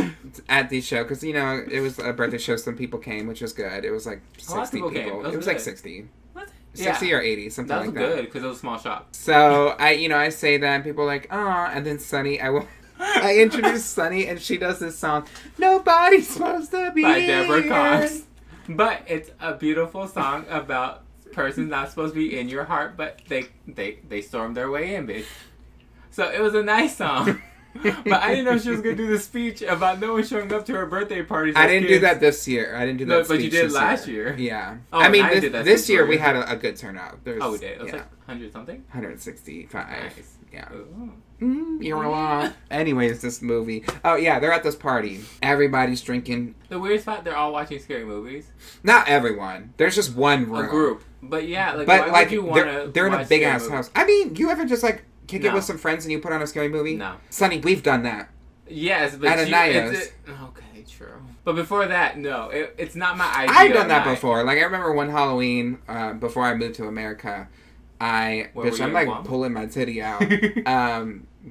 at the show because, it was a birthday show. Some people came, which was good. It was, like, 60 people. It was like 60. What? 60 or 80, something like that. That was good because it was a small shop. So, I say that and people are like, "Aw," and then Sunny, I introduce Sunny and she does this song, "Nobody's Supposed to Be" by Deborah Cox. But it's a beautiful song about person's not supposed to be in your heart, but they stormed their way in, bitch. So it was a nice song. But I didn't know she was going to do the speech about no one showing up to her birthday parties. I didn't do that this year. I didn't do that speech. But you did last year. Yeah. Oh, I mean, this year we had a good turnout. We did. It was like 100 something? 165. Nice. Yeah. You're a lot. Anyways, this movie. Oh, yeah, they're at this party. Everybody's drinking. The weird spot, they're all watching scary movies. Not everyone. There's just one room. A group. But yeah, like, why would you want to they're in a big-ass house. I mean, you ever just, like, kick it with some friends and you put on a scary movie? No. Sunny, we've done that. Yes, but okay, true. But before that, no, it's not my idea. I've done that before. Like, I remember one Halloween, before I moved to America, I'm like pulling my titty out.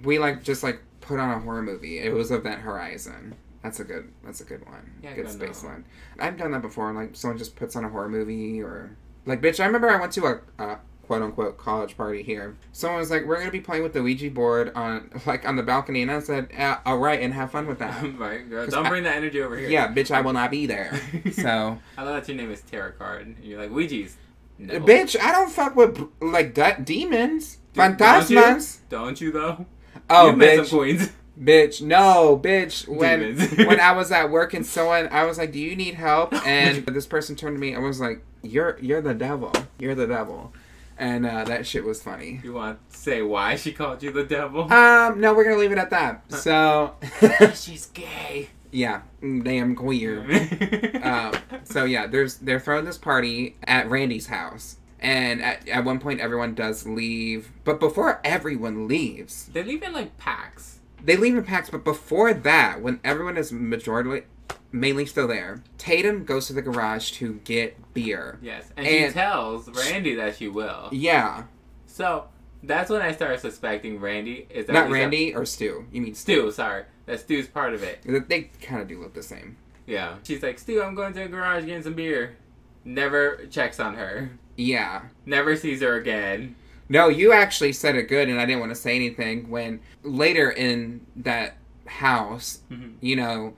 We just put on a horror movie. It was Event Horizon. That's a good one. Yeah, good space one. I've done that before. Like, someone just puts on a horror movie or like, bitch. I remember I went to a quote unquote college party here. Someone was like, "We're gonna be playing with the Ouija board on the balcony," and I said, "All right, and have fun with that." Right, girl. Don't bring that energy over here. Yeah, bitch, I will not be there. So I love that your name is Tarot Card. And you're like Ouija's. No. Bitch, I don't fuck with demons, phantasmas. Don't you though? Oh, you met some queens. Bitch, no, bitch. When I was at work and I was like, "Do you need help?" And this person turned to me and was like, "You're the devil. You're the devil." And that shit was funny. You want to say why she called you the devil? No, we're gonna leave it at that. So she's gay. Yeah, damn queer. So yeah, they're throwing this party at Randy's house. And at one point everyone does leave. But before everyone leaves, they leave in like packs. They leave in packs, but before that, when everyone is mainly still there, Tatum goes to the garage to get beer. Yes, and she tells Randy that she will. Yeah. So that's when I started suspecting Randy is that not Randy or Stu. You mean Stu? Sorry, that Stu's part of it. They kind of do look the same. Yeah. She's like, "Stu, I'm going to the garage getting some beer." Never checks on her. Yeah. Never sees her again. No, you actually said it good, and I didn't want to say anything when later in that house, you know,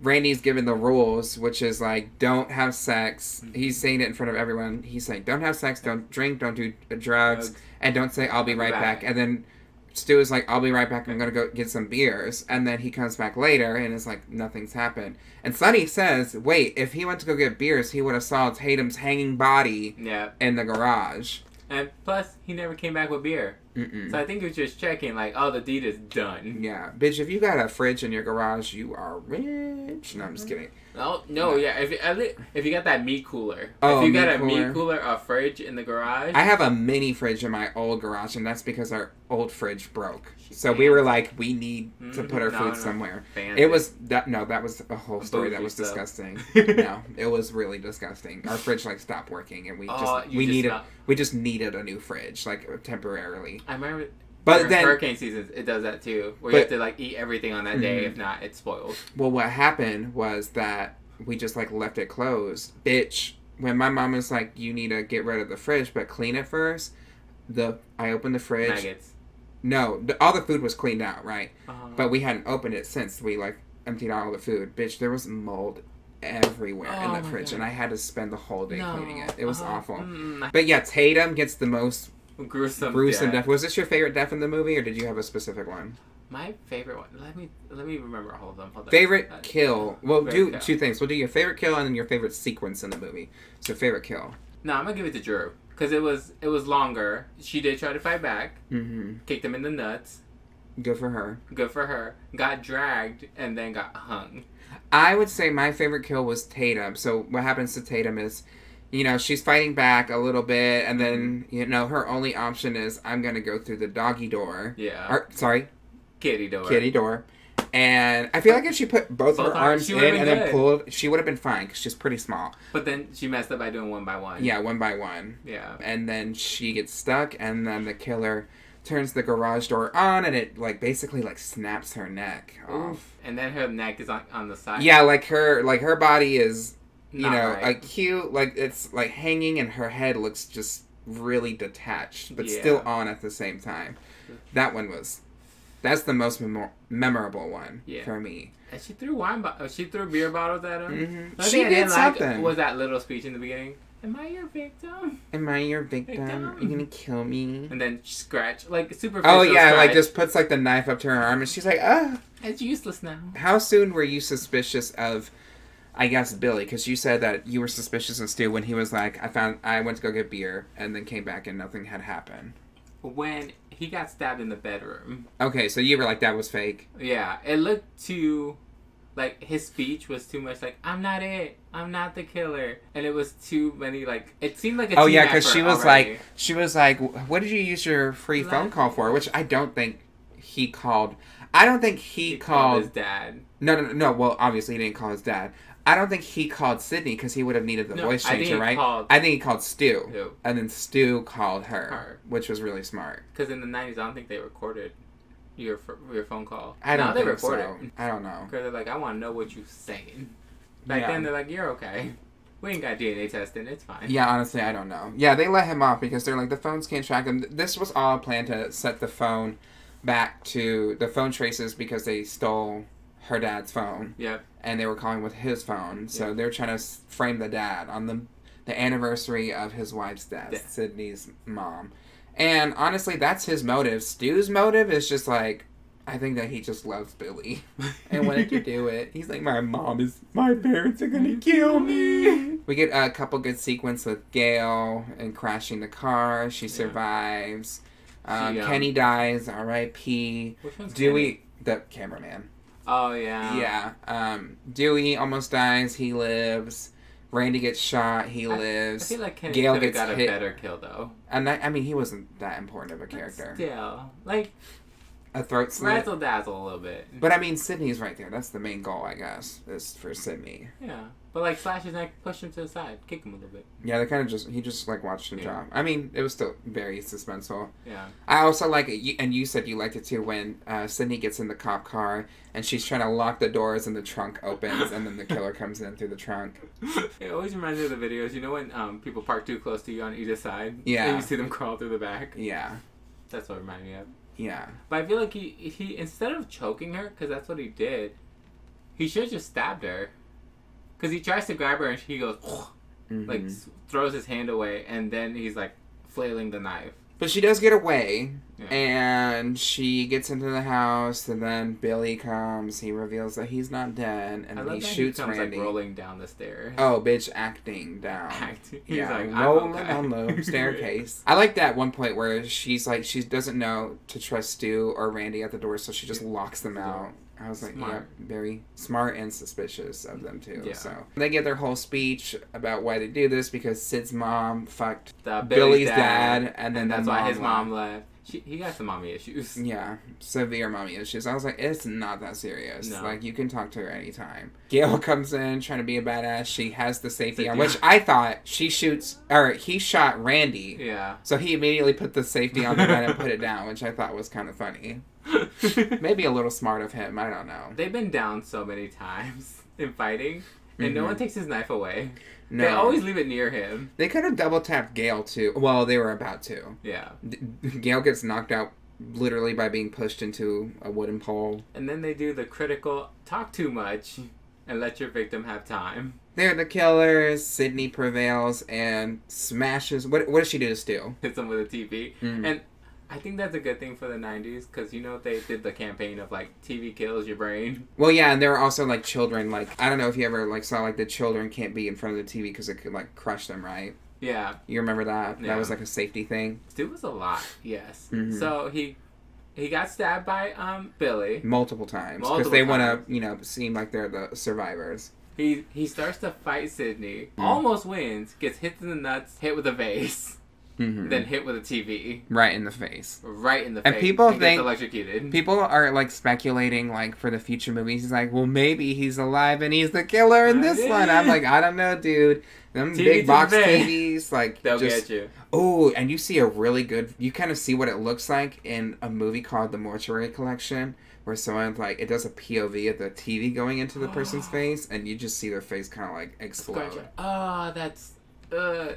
Randy's given the rules, which is like, don't have sex. He's saying it in front of everyone. He's saying, don't have sex, don't drink, don't do drugs, and don't say, I'll be right back. And then Stu is like, I'll be right back. I'm going to go get some beers. And then he comes back later and is like, nothing's happened. And Sunny says, wait, if he went to go get beers, he would have saw Tatum's hanging body in the garage. And plus, he never came back with beer. So I think he was just checking, like, oh, the deed is done. Yeah. Bitch, if you got a fridge in your garage, you are rich. No, I'm just kidding. No, yeah. If you got that meat cooler. If you got a meat cooler, a fridge in the garage. I have a mini fridge in my old garage, and that's because our old fridge broke. So we were like, we need to put our food somewhere. Fancy. It was, that was a whole story that was disgusting. No, it was really disgusting. Our fridge, stopped working, and we just needed a new fridge, temporarily. I remember... But then hurricane seasons, it does that too. Where you have to eat everything on that day. If not, it spoils. Well, what happened was that we just left it closed. Bitch, when my mom was like, you need to get rid of the fridge, but clean it first. I opened the fridge. Maggots. No, all the food was cleaned out, right? But we hadn't opened it since we emptied out all the food. Bitch, there was mold everywhere in the fridge, and I had to spend the whole day cleaning it. It was awful. But yeah, Tatum gets the most gruesome death. Was this your favorite death in the movie, or did you have a specific one? My favorite one. Let me remember. Hold on. Favorite kill. Well, do two things. We'll do your favorite kill and then your favorite sequence in the movie. So favorite kill. No, I'm gonna give it to Drew because it was longer. She did try to fight back. Kicked him in the nuts. Good for her. Got dragged and then got hung. I would say my favorite kill was Tatum. So what happens to Tatum is, she's fighting back a little bit, and then, her only option is, I'm going to go through the doggy door. Yeah. Kitty door. And I feel like if she put both her arms in and then pulled, she would have been fine, because she's pretty small. But then she messed up by doing one by one. Yeah, one by one. Yeah. And then she gets stuck, and then the killer turns the garage door on, and it, basically, snaps her neck off. And then her neck is on the side. Yeah, her body is... Right. cute, it's hanging, and her head looks just really detached, but still on at the same time. That's the most memorable one for me. And she threw beer bottles at him. She did something. Was that little speech in the beginning? Am I your victim? Am I your victim? Are you gonna kill me? And then scratch, like, super. Oh, yeah, scratch. like, just puts, like, the knife up to her arm, and she's like, ah. It's useless now. How soon were you suspicious of, I guess, Billy? Because you said that you were suspicious of Stu when he was like, I went to go get beer, and then came back and nothing had happened. When he got stabbed in the bedroom. Okay, so you were like, that was fake? Yeah, it looked too... Like, his speech was too much like, I'm not it. I'm not the killer. And it was too many, like... It seemed like a team yeah, because she was like, what did you use your free phone call for? Which I don't think he called... I don't think he called... his dad. No. Well, obviously he didn't call his dad. I don't think he called Sydney because he would have needed the voice changer, right? I think he called Stu. And then Stu called her, which was really smart. Because in the 90s, I don't think they recorded your phone call. I don't think so. I don't know. Because they're like, I want to know what you're saying. Back then, they're like, you're okay. We ain't got DNA testing. It's fine. Yeah, honestly, I don't know. Yeah, they let him off because they're like, the phones can't track him. This was all a plan to set the phone back to the phone traces because they stole her dad's phone. Yep. And they were calling with his phone. So they're trying to frame the dad on the anniversary of his wife's death, Sydney's mom. And honestly, that's his motive. Stu's motive is just like, I think that he just loves Billy and wanted to do it. He's like, my parents are gonna kill me. We get a couple good sequences with Gail and crashing the car. She survives. Kenny dies, R.I.P. Dewey, the cameraman. Oh, yeah. Yeah. Dewey almost dies. He lives. Randy gets shot. He lives. I feel like Kenny Gail could have gets got hit. a better kill, though. And I mean, he wasn't that important of a character. Still. Like... A throat slit. Razzle dazzle a little bit. But I mean, Sydney's right there. That's the main goal, I guess, is for Sydney. Yeah. But like, slash his neck, push him to the side, kick him a little bit. Yeah, they kind of he just like watched him drop. I mean, it was still very suspenseful. Yeah. I also like it, and you said you liked it too, when Sydney gets in the cop car and she's trying to lock the doors and the trunk opens and then the killer comes in through the trunk. It always reminds me of the videos. You know when people park too close to you on either side? Yeah. And you see them crawl through the back? Yeah. That's what it reminded me of. Yeah. But I feel like he instead of choking her, because that's what he did, he should have just stabbed her. Because he tries to grab her and he goes, like, throws his hand away, and then he's, like, flailing the knife. But she does get away, and she gets into the house, and then Billy comes. He reveals that he's not dead, and then he shoots Randy. Like, rolling down the stairs. Oh, bitch, acting down. He's like, rolling down the staircase. I like that one point where she's like, she doesn't know to trust Stu or Randy at the door, so she just locks them out. I was like, yeah, very smart and suspicious of them, too. Yeah. So they get their whole speech about why they do this, because Sid's mom fucked Billy's dad, and then that's why his mom left. He got some mommy issues. Yeah, severe mommy issues. I was like, it's not that serious. No. Like, you can talk to her anytime. Gail comes in trying to be a badass. She has the safety on, which I thought he shot Randy. Yeah. So he immediately put the safety on the gun and put it down, which I thought was kind of funny. Maybe a little smart of him. I don't know. They've been down so many times in fighting, and no one takes his knife away. No. They always leave it near him. They could have double tapped Gail too. Well, they were about to. Yeah. Gail gets knocked out literally by being pushed into a wooden pole. And then they do the critical talk too much and let your victim have time. They're the killers. Sydney prevails and smashes. What does she do to Stu? Hits him with a TV. And I think that's a good thing for the 90s, because, you know, they did the campaign of, like, TV kills your brain. Well, yeah, and there were also, like, children, like, I don't know if you ever, like, saw, like, the children can't be in front of the TV because it could, like, crush them, right? Yeah. You remember that? Yeah. That was, like, a safety thing? Stu was a lot, yes. So he got stabbed by Billy. Multiple times. Because they want to, you know, seem like they're the survivors. He starts to fight Sydney, almost wins, gets hit in the nuts, hit with a vase. Then hit with a TV. Right in the face. Right in the face. And people think... gets electrocuted. People are, like, speculating, like, for the future movies. He's like, well, maybe he's alive and he's the killer in this one. I'm like, I don't know, dude. Them big box TVs, like... They'll get you. Oh, and you see a really good... You kind of see what it looks like in a movie called The Mortuary Collection, where someone's, like, it does a POV of the TV going into the person's face, and you just see their face kind of, like, explode. Oh, that's...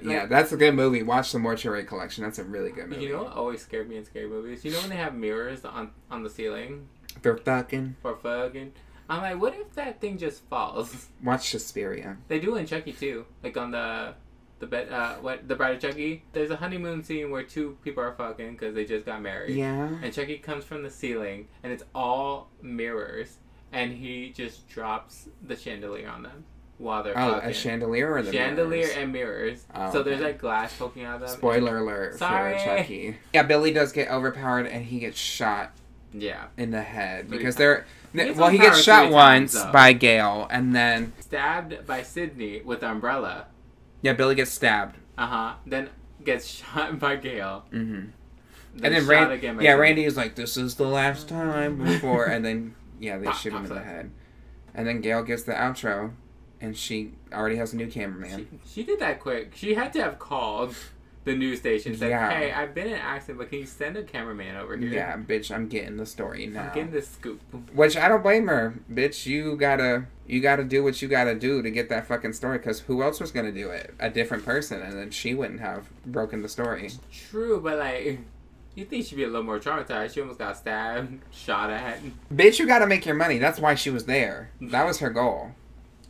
yeah, that's a good movie. Watch The Mortuary Collection. That's a really good movie. You know what always scared me in scary movies? You know when they have mirrors on the ceiling? For fucking. I'm like, what if that thing just falls? Watch Suspiria. They do in Chucky too. Like on the the Bride of Chucky. There's a honeymoon scene where two people are fucking because they just got married. Yeah. And Chucky comes from the ceiling, and it's all mirrors, and he just drops the chandelier on them while they're fucking. A chandelier or the chandelier mirrors? And mirrors. Oh, so there's like glass poking out of them. Spoiler alert for Chucky. Yeah, Billy does get overpowered, and he gets shot. Yeah. In the head because he gets shot once by Gail, and then stabbed by Sydney with the umbrella. Yeah, Billy gets stabbed. Then gets shot by Gail. And then Randy is like, "This is the last time before," and then they shoot him in the head. And then Gail gets the outro, and she already has a new cameraman. She did that quick. She had to have called the news station, said, "Hey, I've been in an accident, but can you send a cameraman over here?" Yeah, bitch, I'm getting the story now. I'm getting the scoop. Which I don't blame her, bitch. You gotta do what you gotta do to get that fucking story. Because who else was gonna do it? A different person, and then she wouldn't have broken the story. True, but like, you think she'd be a little more traumatized? She almost got stabbed, shot at. Bitch, you gotta make your money. That's why she was there. That was her goal.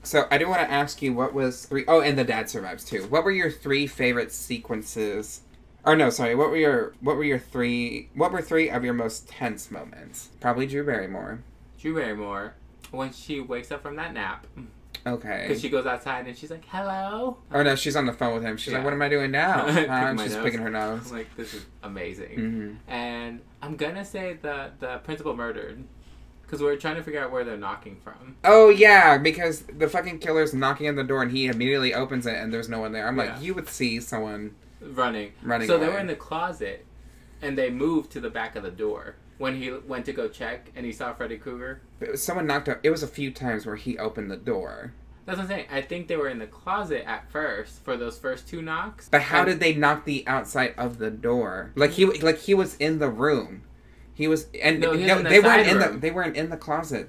So I do want to ask you, what was three... Oh, and the dad survives too. What were your three favorite sequences? Or no, sorry. What were three of your most tense moments? Probably Drew Barrymore. Drew Barrymore, when she wakes up from that nap. Okay. Because she goes outside and she's like, "Hello." Oh no, she's on the phone with him. She's like, "What am I doing now?" She's picking her nose. I'm like, this is amazing. And I'm gonna say the principal murdered. Because we're trying to figure out where they're knocking from. Oh, yeah, because the fucking killer's knocking on the door and he immediately opens it and there's no one there. I'm like, you would see someone running So away. They were in the closet and they moved to the back of the door when he went to go check and he saw Freddy Krueger. Someone knocked up. It was a few times where he opened the door. That's what I'm saying. I think they were in the closet at first for those first two knocks. But how did they knock the outside of the door? Like he was in the room. He was, and they weren't in the closet.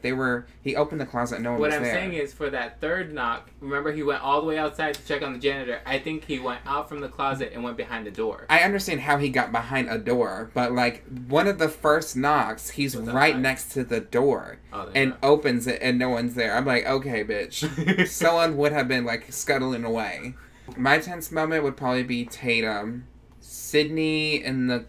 He opened the closet. No one was there. What I'm saying is, for that third knock, remember he went all the way outside to check on the janitor. I think he went out from the closet and went behind the door. I understand how he got behind a door, but like one of the first knocks, he's right next to the door and opens it, and no one's there. I'm like, okay, bitch. Someone would have been like scuttling away. My tense moment would probably be Tatum, Sydney in the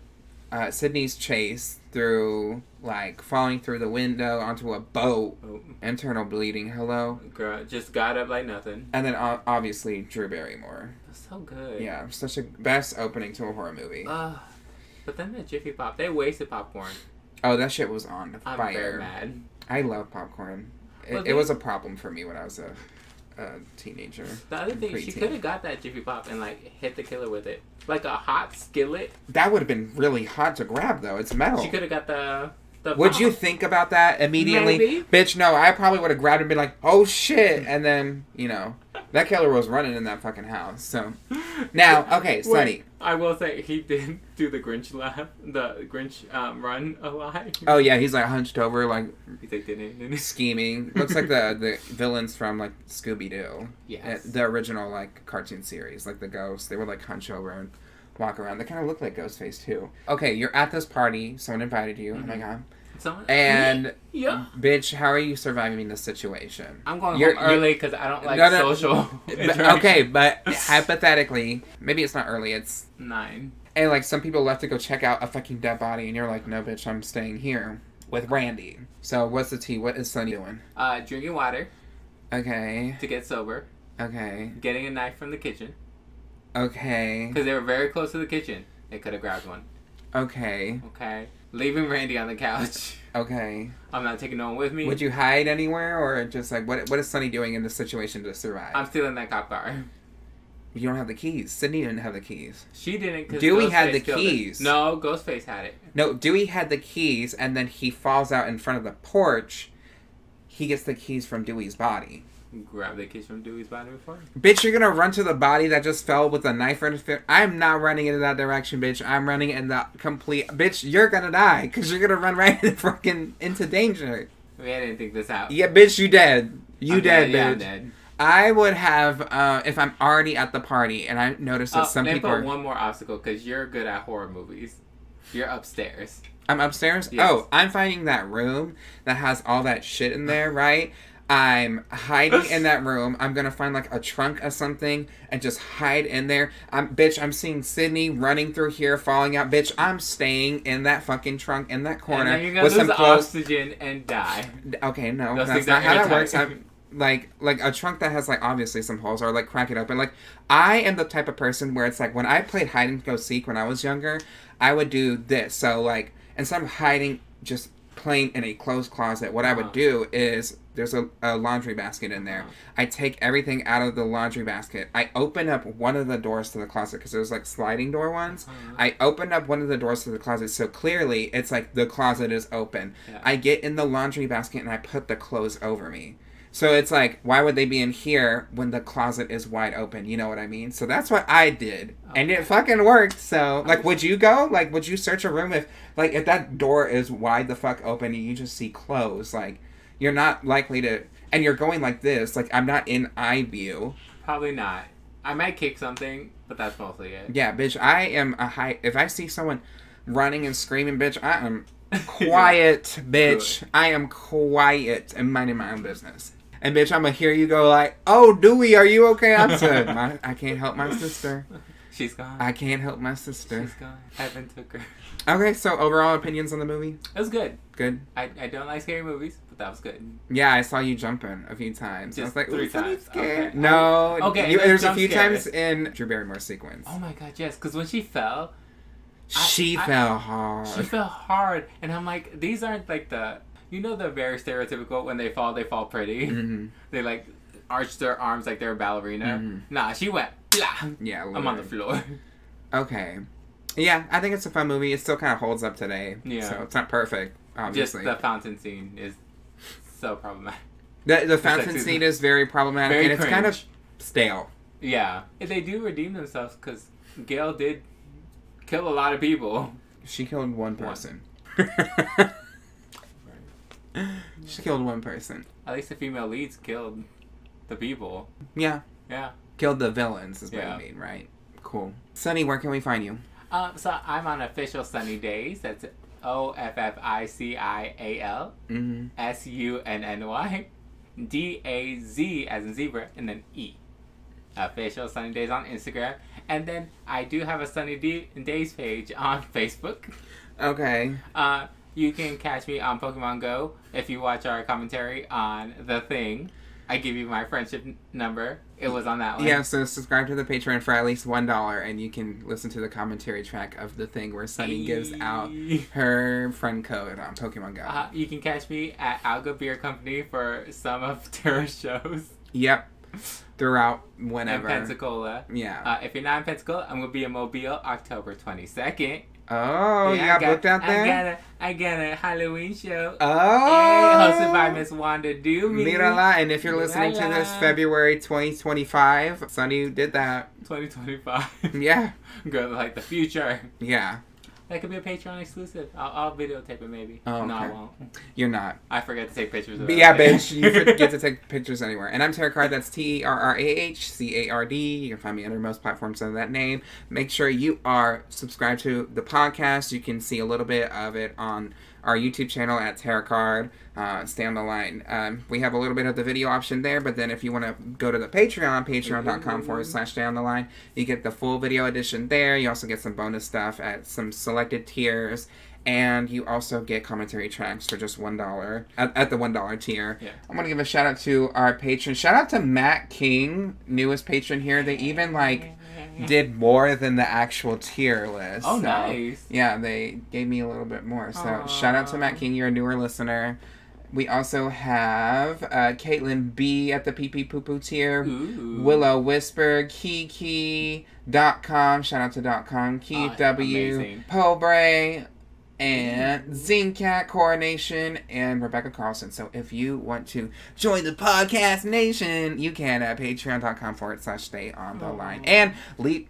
Sydney's chase through, like, falling through the window onto a boat. Internal bleeding. Hello? Girl, just got up like nothing. And then, obviously, Drew Barrymore. That's so good. Yeah, such a best opening to a horror movie. But then the Jiffy Pop, they wasted popcorn. Oh, that shit was on fire. I'm very mad. I love popcorn. It was a problem for me when I was a teenager. The other thing, she could have got that Jiffy Pop and like hit the killer with it, like a hot skillet. That would have been really hot to grab, though. It's metal. She could have got the would you think about that immediately? Maybe. Bitch, no. I probably would have grabbed it and been like, "Oh shit!" And then that killer was running in that fucking house. So now, okay, Sunny. I will say he did do the Grinch laugh, the Grinch run a lot. Oh yeah, he's like hunched over, like he's like scheming. Looks like the villains from like Scooby Doo. Yes. The original like cartoon series, like the ghosts. They would like hunch over and walk around. They kind of look like Ghostface too. Okay, you're at this party. Someone invited you. Oh my god. And bitch, how are you surviving this situation? I'm going home early because I don't like social. Okay, but hypothetically, maybe it's not early. It's 9. And like some people left to go check out a fucking dead body, and you're like, no, bitch, I'm staying here with Randy. So what's the tea? What is Sunny doing? Drinking water. Okay. To get sober. Okay. Getting a knife from the kitchen. Okay. Because they were very close to the kitchen. They could have grabbed one. Okay. Okay. Leaving Randy on the couch. Okay. I'm not taking no one with me. Would you hide anywhere, or just like what is Sunny doing in this situation to survive? I'm stealing that cop car. You don't have the keys. Sydney didn't have the keys. She didn't. Cause Dewey Ghostface had the keys. No, Ghostface had it. No, Dewey had the keys, and then he falls out in front of the porch. He gets the keys from Dewey's body. Grab the keys from Dewey's body before? Bitch, you're gonna run to the body that just fell with a knife in it. I'm not running in that direction, bitch. I'm running in the complete... Bitch, you're gonna die, because you're gonna run right into danger. I didn't think this out. Yeah, bitch, you dead. You dead, bitch. Yeah, I'm dead. I would have, if I'm already at the party, and I notice that some people put one more obstacle, because you're good at horror movies. You're upstairs. I'm upstairs? Yes. Oh, I'm finding that room that has all that shit in there, right? I'm hiding in that room. I'm gonna find like a trunk or something and just hide in there. I'm seeing Sydney running through here, falling out. Bitch, I'm staying in that fucking trunk in that corner and then you're gonna lose oxygen and die. Okay, no, that's not how that works. I'm like a trunk that has like obviously some holes, or like crack it open. Like I am the type of person where it's like when I played hide and go seek when I was younger, I would do this. So like instead of hiding just plain in a closed closet, what I would do is there's a laundry basket in there. I take everything out of the laundry basket. I open up one of the doors to the closet because there's like sliding door ones. I open up one of the doors to the closet, so clearly it's like the closet is open. Yeah. I get in the laundry basket and I put the clothes over me. So it's like, why would they be in here when the closet is wide open? You know what I mean? So that's what I did. Okay. And it fucking worked. So, like, would you go? Like, would you search a room if that door is wide the fuck open and you just see clothes? Like, you're not likely to... And you're going like this. Like, I'm not in eye view. Probably not. I might kick something, but that's mostly it. Yeah, bitch, I am a high... If I see someone running and screaming, bitch, I am quiet, bitch. I am quiet and minding my own business. And bitch, I'm gonna hear you go like, "Oh, Dewey, are you okay?" I'm good. I can't help my sister. She's gone. I can't help my sister. She's gone. Evan took her. Okay, so overall opinions on the movie? It was good. Good. I don't like scary movies, but that was good. Yeah, I saw you jumping a few times. Just I was like, 3 times. Scared. Okay. No. Okay. There's a few times in Drew Barrymore's sequence. Oh my god, yes. Because when she fell, she fell hard. She fell hard, and I'm like, these aren't like the. You know the very stereotypical when they fall pretty. Mm-hmm. They like arch their arms like they're a ballerina. Mm-hmm. Nah, she went blah. Yeah, literally. I'm on the floor. Okay. Yeah, I think it's a fun movie. It still kind of holds up today. Yeah. So it's not perfect, obviously. Just the fountain scene is so problematic. The fountain scene is very problematic, very and it's kind of stale. Yeah. If they do redeem themselves, because Gail did kill a lot of people. She killed one person. She killed one person. At least the female leads killed the people. Yeah. Yeah. Killed the villains is what you mean, right? Cool. Sunny, where can we find you? So I'm on official Sunny Daze. That's OFFICIAL SUNNY DAZ as in zebra and then E. Official Sunny Daze on Instagram. And then I do have a Sunny Daze page on Facebook. Okay. You can catch me on Pokemon Go if you watch our commentary on The Thing. I give you my friendship number. It was on that one. Yeah, so subscribe to the Patreon for at least $1 and you can listen to the commentary track of The Thing where Sunny gives out her friend code on Pokemon Go. You can catch me at Alga Beer Company for some of Tara's shows. Yep. Throughout whenever. In Pensacola. Yeah. If you're not in Pensacola, I'm going to be in Mobile October 22nd. Oh, you got booked out there? I got a Halloween show. Oh. Hosted by Miss Wanda Doomy. Mirala, and if you're listening to this February 2025, Sunny did that. 2025. Yeah. Girl, like the future. Yeah. That could be a Patreon exclusive. I'll videotape it maybe. Oh, okay. No, I won't. You're not. I forget to take pictures of it. Yeah, bitch. You forget to take pictures anywhere. And I'm Terror Card. That's TERRAHCARD. You can find me under most platforms under that name. Make sure you are subscribed to the podcast. You can see a little bit of it on our YouTube channel at Terror Card. Stay on the line. We have a little bit of the video option there, but then if you want to go to the Patreon, patreon.com/stay on the line, you get the full video edition there. You also get some bonus stuff at some selected tiers, and you also get commentary tracks for just $1 at the $1 tier. Yeah. I'm going to give a shout out to our patron. Shout out to Matt King, newest patron here. They even did more than the actual tier list. Oh, so, nice. Yeah, they gave me a little bit more. So shout out to Matt King. You're a newer listener. We also have Caitlin B at the PP Poo Poo tier. Ooh. Willow Whisper, Kiki.com. Shout out to .com. Keith W. Pobray. And Zincat Coronation and Rebecca Carlson. So if you want to join the podcast nation, you can at patreon.com/stay on the line. And leave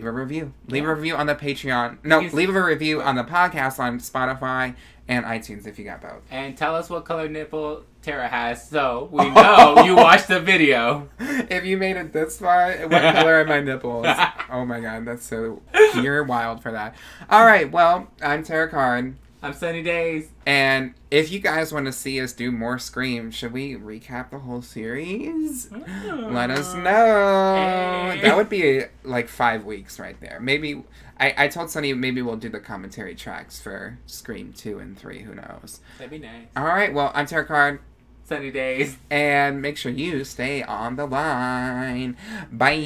a review. Leave a review on the Patreon. No, leave a review on the podcast on Spotify and iTunes if you got both. And tell us what color nipple Tara has so we know you watched the video. If you made it this far, what color are my nipples? Oh my god, that's so... You're wild for that. Alright, well, I'm Tara Card. I'm Sunny Daze. And if you guys want to see us do more Scream, should we recap the whole series? Let us know. Hey. That would be like 5 weeks right there. Maybe, I told Sunny maybe we'll do the commentary tracks for Scream 2 and 3. Who knows? That'd be nice. All right, well, I'm Tarot Card. Sunny Daze. And make sure you stay on the line. Bye.